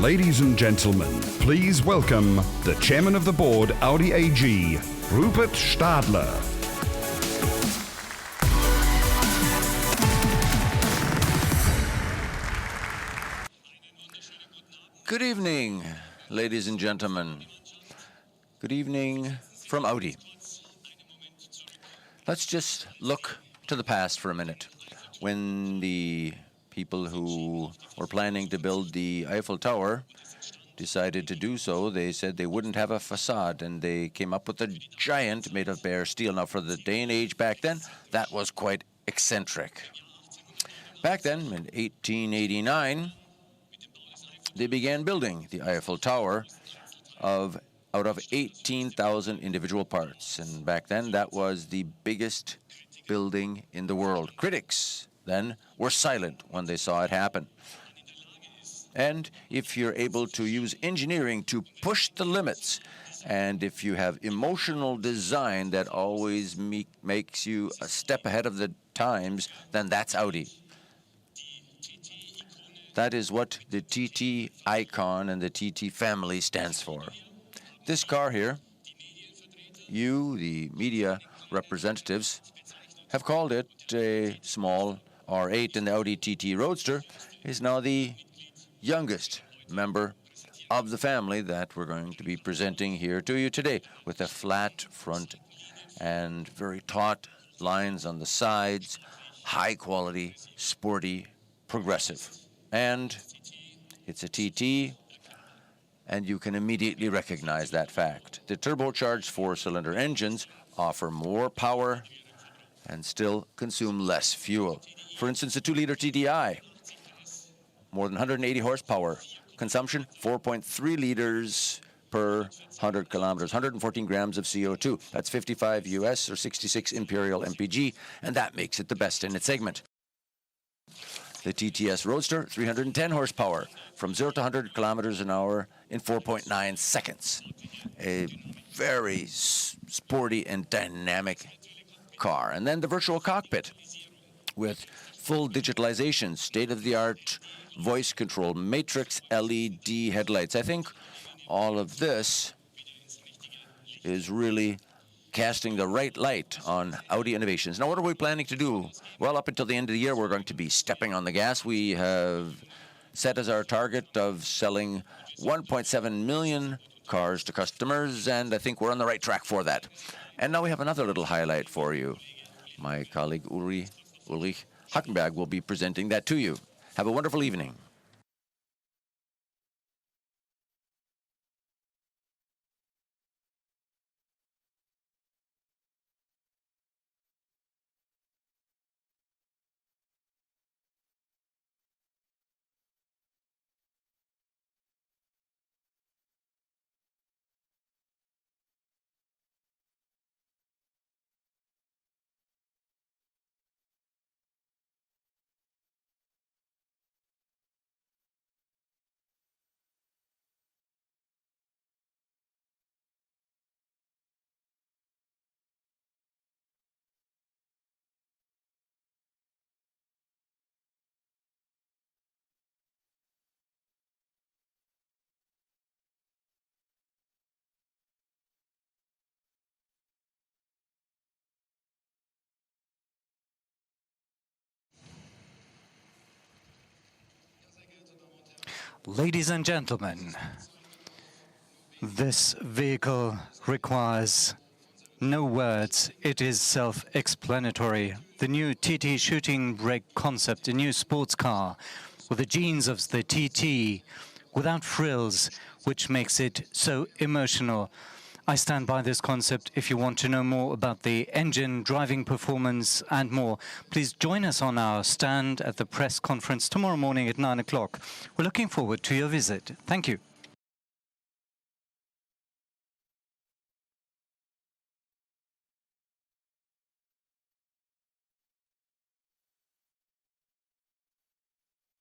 Ladies and gentlemen, please welcome the Chairman of the Board, Audi AG, Rupert Stadler. Good evening, ladies and gentlemen. Good evening from Audi. Let's just look to the past for a minute. When the people who were planning to build the Eiffel Tower decided to do so, they said they wouldn't have a facade, and they came up with a giant made of bare steel. Now, for the day and age back then, that was quite eccentric. Back then, in 1889, they began building the Eiffel Tower out of 18,000 individual parts. And back then, that was the biggest building in the world. Critics then were silent when they saw it happen. And if you're able to use engineering to push the limits, and if you have emotional design that always makes you a step ahead of the times, then that's Audi. That is what the TT icon and the TT family stands for. This car here, you, the media representatives, have called it a small R8, and the Audi TT Roadster is now the youngest member of the family that we're going to be presenting here to you today, with a flat front and very taut lines on the sides, high quality, sporty, progressive. And it's a TT, and you can immediately recognize that fact. The turbocharged four-cylinder engines offer more power and still consume less fuel. For instance, the 2-liter TDI, more than 180 horsepower. Consumption, 4.3 liters per 100 kilometers, 114 grams of CO2. That's 55 US or 66 Imperial MPG, and that makes it the best in its segment. The TTS Roadster, 310 horsepower, from 0 to 100 kilometers an hour in 4.9 seconds. A very sporty and dynamic car. And then the virtual cockpit with full digitalization, state-of-the-art voice control, matrix LED headlights. I think all of this is really casting the right light on Audi innovations. Now, what are we planning to do? Well, up until the end of the year, we're going to be stepping on the gas. We have set as our target of selling 1.7 million cars to customers, and I think we're on the right track for that. And now we have another little highlight for you. My colleague Ulrich Hackenberg will be presenting that to you. Have a wonderful evening. Ladies and gentlemen, this vehicle requires no words. It is self-explanatory. The new TT shooting brake concept, a new sports car with the genes of the TT, without frills, which makes it so emotional. I stand by this concept. If you want to know more about the engine, driving performance, and more, please join us on our stand at the press conference tomorrow morning at 9 o'clock. We're looking forward to your visit. Thank you.